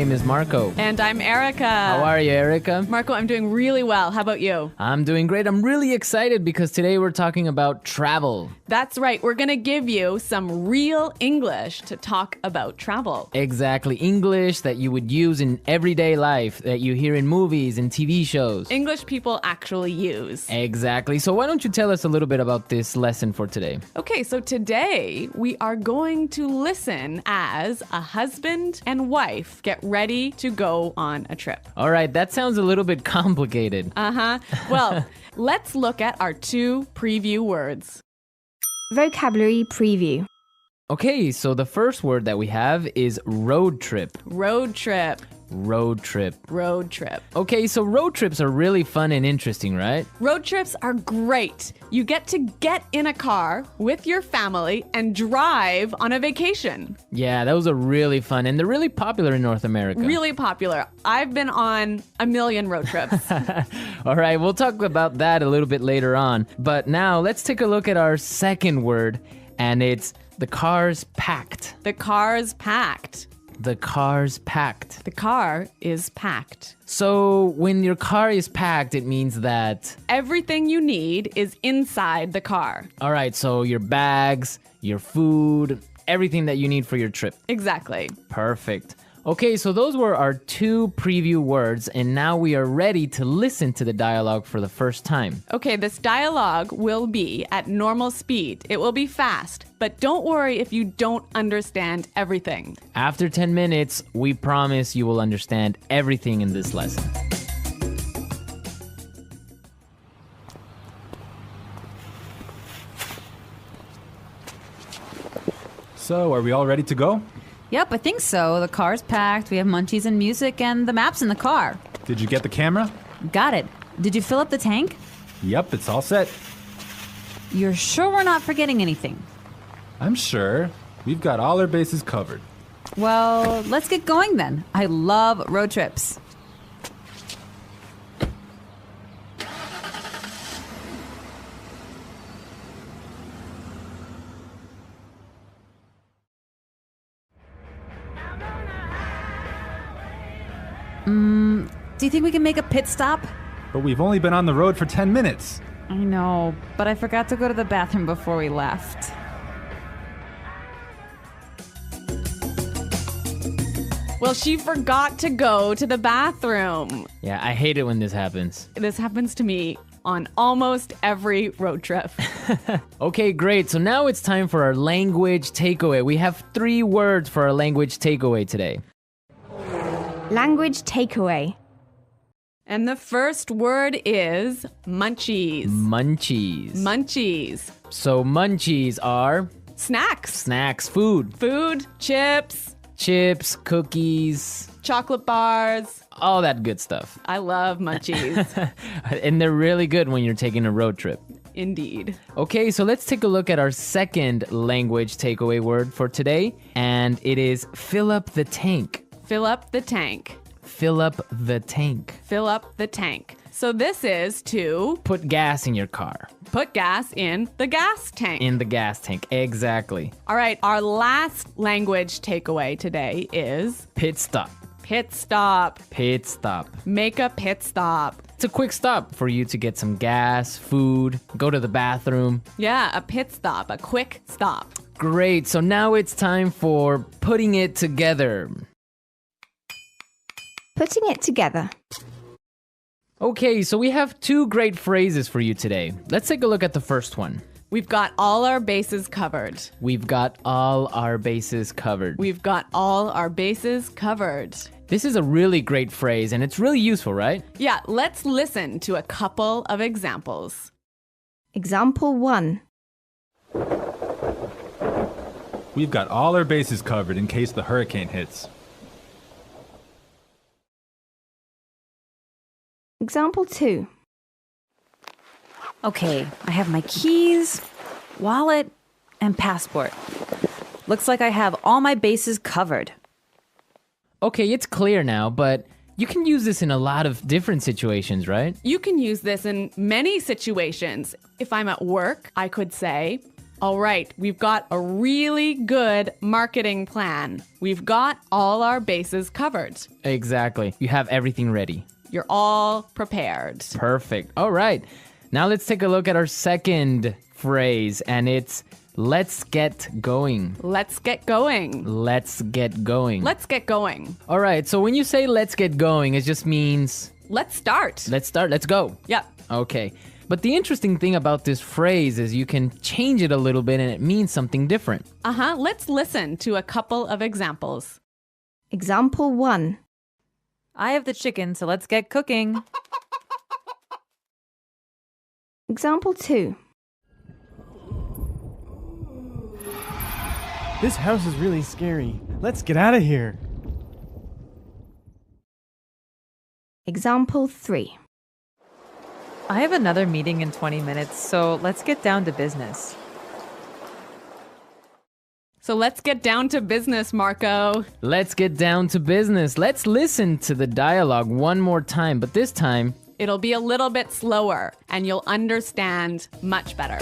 My name is Marco. And I'm Erica. How are you, Erica? Marco, I'm doing really well. How about you? I'm doing great. I'm really excited because today we're talking about travel. That's right. We're going to give you some real English to talk about travel. Exactly. English that you would use in everyday life, that you hear in movies and TV shows. English people actually use. Exactly. So why don't you tell us a little bit about this lesson for today? Okay, so today we are going to listen as a husband and wife get ready to go on a trip. All right, that sounds a little bit complicated. Well, let's look at our two preview words. Vocabulary preview. Okay, so the first word that we have is road trip. Road trip. Road trip. Road trip. Okay, so road trips are really fun and interesting, right? Road trips are great. You get to get in a car with your family and drive on a vacation. Yeah, those are really fun, and they're really popular in North America. Really popular. I've been on a million road trips. All right, we'll talk about that a little bit later on. But now let's take a look at our second word, and it's the car's packed. The car's packed. The car's packed. The car is packed. So when your car is packed, it means that everything you need is inside the car. All right, so your bags, your food, everything that you need for your trip. Exactly. Perfect. Okay, so those were our two preview words, and now we are ready to listen to the dialogue for the first time. Okay, this dialogue will be at normal speed. It will be fast, but don't worry if you don't understand everything. After 10 minutes, we promise you will understand everything in this lesson. So, are we all ready to go? Yep, I think so. The car's packed, we have munchies and music, and the map's in the car. Did you get the camera? Got it. Did you fill up the tank? Yep, it's all set. You're sure we're not forgetting anything? I'm sure. We've got all our bases covered. Well, let's get going then. I love road trips. Do you think we can make a pit stop? But we've only been on the road for 10 minutes. I know, but I forgot to go to the bathroom before we left. Well, she forgot to go to the bathroom. Yeah, I hate it when this happens. This happens to me on almost every road trip. Okay, great. So now it's time for our language takeaway. We have 3 words for our language takeaway today. Language takeaway. And the first word is munchies. Munchies. Munchies. So munchies are Snacks. snacks, food, Food, chips, chips, cookies, chocolate bars. all that good stuff. I love munchies. And they're really good when you're taking a road trip. Indeed. Okay, so let's take a look at our second language takeaway word for today, and it is fill up the tank. Fill up the tank. Fill up the tank. Fill up the tank. So this is to Put gas in your car. put gas in the gas tank. In the gas tank, exactly. All right, our last language takeaway today is Pit stop. pit stop. Pit stop. Make a pit stop. It's a quick stop for you to get some gas, food, go to the bathroom. Yeah, a pit stop, a quick stop. Great, so now it's time for putting it together. Putting it together. Okay, so we have 2 great phrases for you today. Let's take a look at the first one. We've got all our bases covered. We've got all our bases covered. We've got all our bases covered. This is a really great phrase, and it's really useful, right? Yeah, let's listen to a couple of examples. Example 1. We've got all our bases covered in case the hurricane hits. Example 2. Okay, I have my keys, wallet, and passport. Looks like I have all my bases covered. Okay, it's clear now, but you can use this in a lot of different situations, right? You can use this in many situations. If I'm at work, I could say, All right, we've got a really good marketing plan. We've got all our bases covered. Exactly. You have everything ready. You're all prepared. Perfect. All right. Now let's take a look at our second phrase, and it's let's get going. Let's get going. Let's get going. Let's get going. All right. So when you say let's get going, it just means Let's start. let's start. Let's go. Yep. Okay. But the interesting thing about this phrase is you can change it a little bit and it means something different. Let's listen to a couple of examples. Example 1. I have the chicken, so let's get cooking. Example 2. This house is really scary. Let's get out of here. Example 3. I have another meeting in 20 minutes, so let's get down to business. So let's get down to business, Marco. Let's get down to business. Let's listen to the dialogue one more time, but this time, It'll be a little bit slower and you'll understand much better.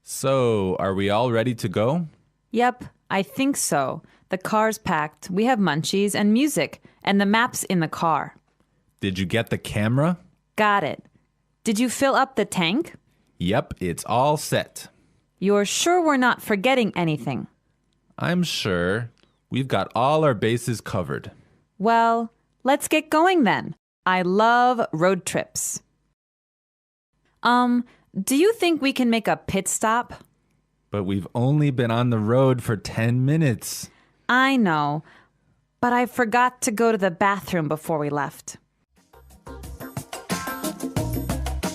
So, are we all ready to go? Yep, I think so. The car's packed. We have munchies and music, and the map's in the car. Did you get the camera? Got it. Did you fill up the tank? Yep, it's all set. You're sure we're not forgetting anything? I'm sure. We've got all our bases covered. Well, let's get going then. I love road trips. Do you think we can make a pit stop? But we've only been on the road for 10 minutes. I know, but I forgot to go to the bathroom before we left.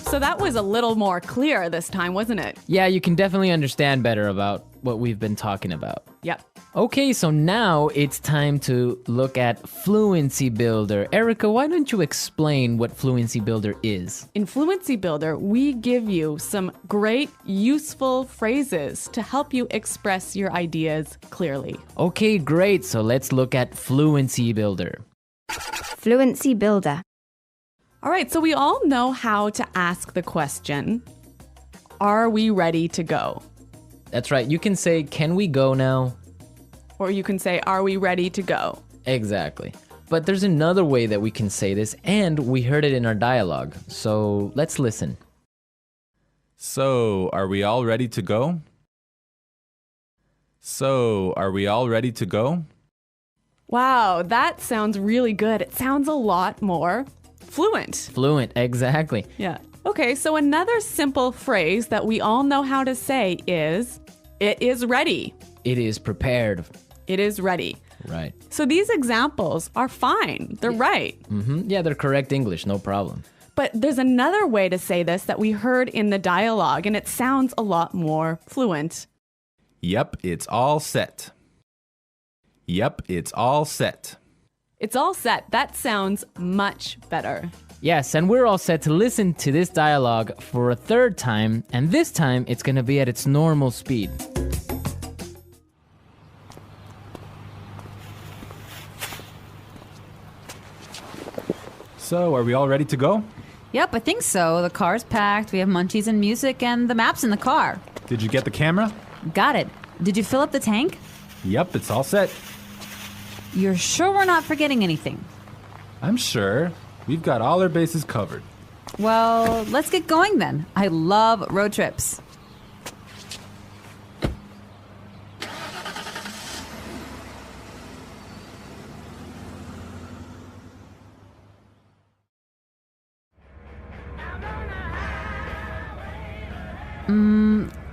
So that was a little more clear this time, wasn't it? yeah, you can definitely understand better about what we've been talking about. Yep. Okay, so now it's time to look at Fluency Builder. Erica, why don't you explain what Fluency Builder is? In Fluency Builder, we give you some great, useful phrases to help you express your ideas clearly. Okay, great. So let's look at Fluency Builder. Fluency Builder. All right, so we all know how to ask the question, are we ready to go? That's right. You can say, can we go now? Or you can say, are we ready to go? Exactly. But there's another way that we can say this, and we heard it in our dialogue. So let's listen. So, are we all ready to go? So, are we all ready to go? Wow, that sounds really good. It sounds a lot more fluent. Fluent, exactly. Yeah. Okay, so another simple phrase that we all know how to say is, it is ready. It is prepared. It is ready. Right. So these examples are fine. They're right. Yeah, they're correct English, no problem. But there's another way to say this that we heard in the dialogue, and it sounds a lot more fluent. Yep, it's all set. Yep, it's all set. It's all set. That sounds much better. Yes, and we're all set to listen to this dialogue for a third time, and this time it's going to be at its normal speed. So, are we all ready to go? Yep, I think so. The car's packed. We have munchies and music, and the map's in the car. Did you get the camera? Got it. Did you fill up the tank? Yep, it's all set. You're sure we're not forgetting anything? I'm sure. We've got all our bases covered. Well, let's get going then. I love road trips.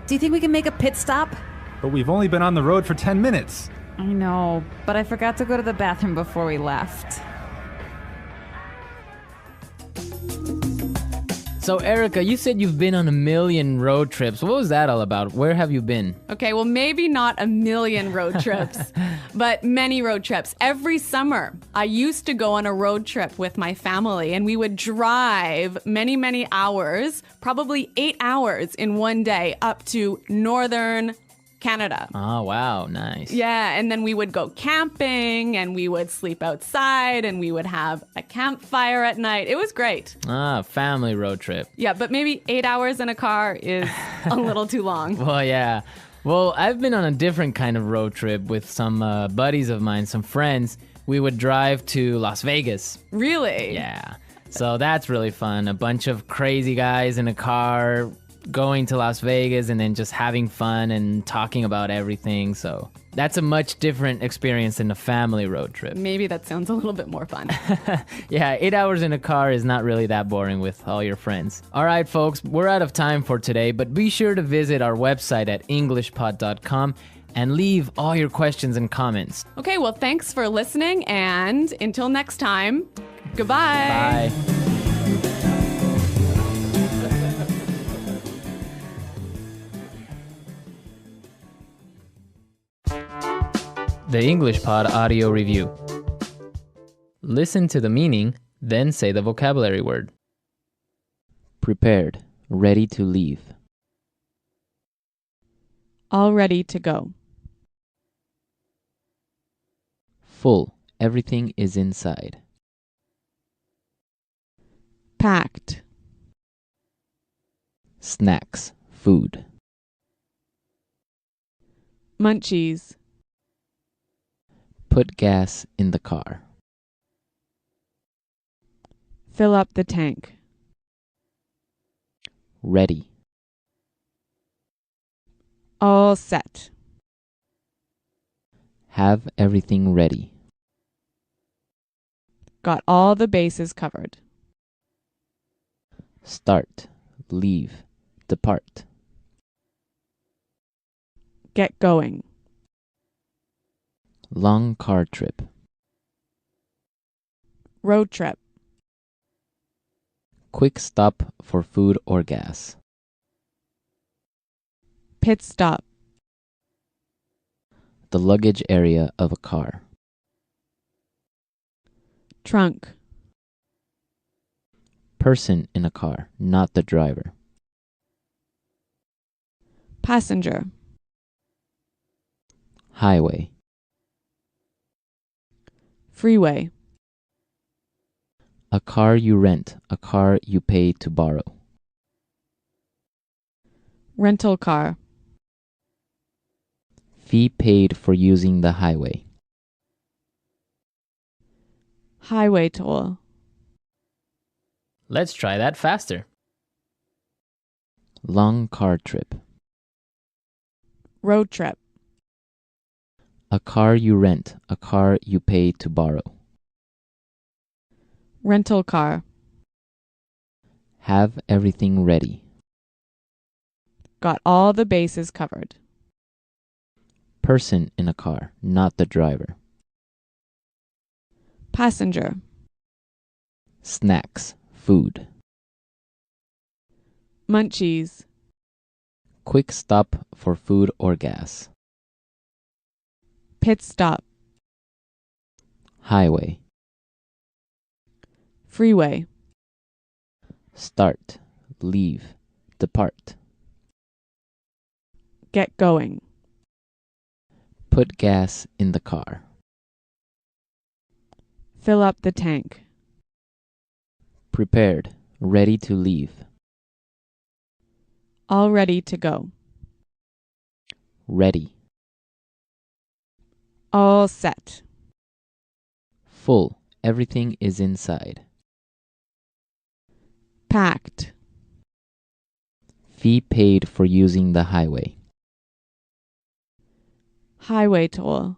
Do you think we can make a pit stop? But we've only been on the road for 10 minutes. I know, but I forgot to go to the bathroom before we left. So, Erica, you said you've been on a million road trips. What was that all about? Where have you been? Okay, well, maybe not a million road trips, but many road trips. Every summer, I used to go on a road trip with my family, and we would drive many, many hours, probably 8 hours in one day, up to northern Canada. Oh, wow. Nice. Yeah, and then we would go camping and we would sleep outside and we would have a campfire at night. It was great. Ah, family road trip. Yeah, but maybe 8 hours in a car is a little too long. Well, yeah. Well, I've been on a different kind of road trip with some buddies of mine, some friends. We would drive to Las Vegas. Really? Yeah. So that's really fun. A bunch of crazy guys in a car going to Las Vegas and then just having fun and talking about everything. So that's a much different experience than a family road trip. Maybe that sounds a little bit more fun. Yeah, 8 hours in a car is not really that boring with all your friends. All right, folks, we're out of time for today, but be sure to visit our website at englishpod.com and leave all your questions and comments. Okay, well, thanks for listening, and until next time, goodbye. Bye. The English Pod Audio Review. Listen to the meaning, then say the vocabulary word. Prepared, ready to leave. All ready to go. Full, everything is inside. Packed. Snacks, food. Munchies. Put gas in the car. Fill up the tank. Ready. All set. Have everything ready. Got all the bases covered. Start, leave, depart. Get going. Long car trip. Road trip. Quick stop for food or gas. Pit stop. The luggage area of a car. Trunk. Person in a car, not the driver. Passenger. Highway. Freeway. A car you rent, a car you pay to borrow. Rental car. Fee paid for using the highway. Highway toll. Let's try that faster. Long car trip. Road trip. A car you rent, a car you pay to borrow. Rental car. Have everything ready. Got all the bases covered. Person in a car, not the driver. Passenger. Snacks, food. Munchies. Quick stop for food or gas. Pit stop. Highway. Freeway. Start, leave, depart. Get going. Put gas in the car. Fill up the tank. Prepared, ready to leave. All ready to go. Ready. All set. Full, everything is inside. Packed. Fee paid for using the highway. Highway toll.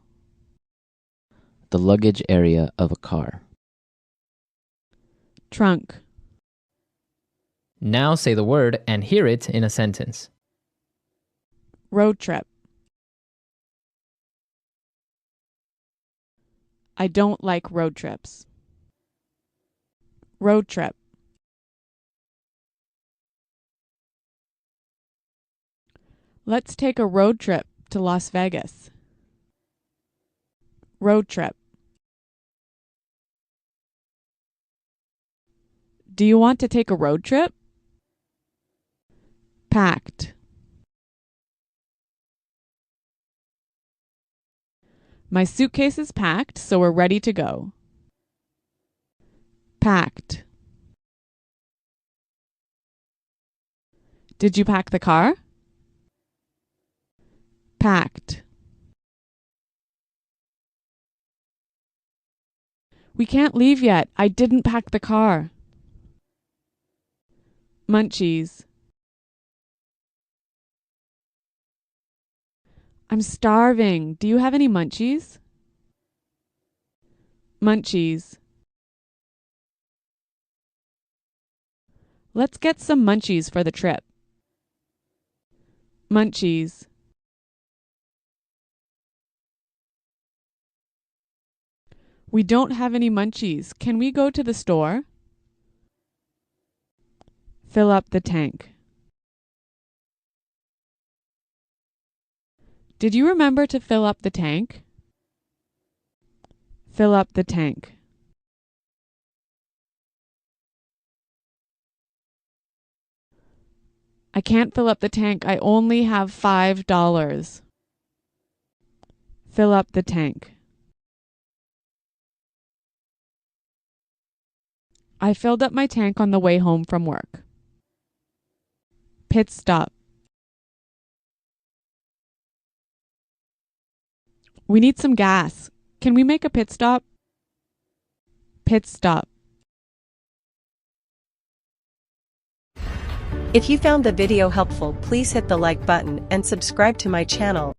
The luggage area of a car. Trunk. Now say the word and hear it in a sentence. Road trip. I don't like road trips. Road trip. Let's take a road trip to Las Vegas. Road trip. Do you want to take a road trip? Packed. My suitcase is packed, so we're ready to go. Packed. Did you pack the car? Packed. We can't leave yet. I didn't pack the car. Munchies. I'm starving. Do you have any munchies? Munchies. Let's get some munchies for the trip. Munchies. We don't have any munchies. Can we go to the store? Fill up the tank. Did you remember to fill up the tank? Fill up the tank. I can't fill up the tank. I only have $5. Fill up the tank. I filled up my tank on the way home from work. Pit stop. We need some gas. Can we make a pit stop? Pit stop. If you found the video helpful, please hit the like button and subscribe to my channel.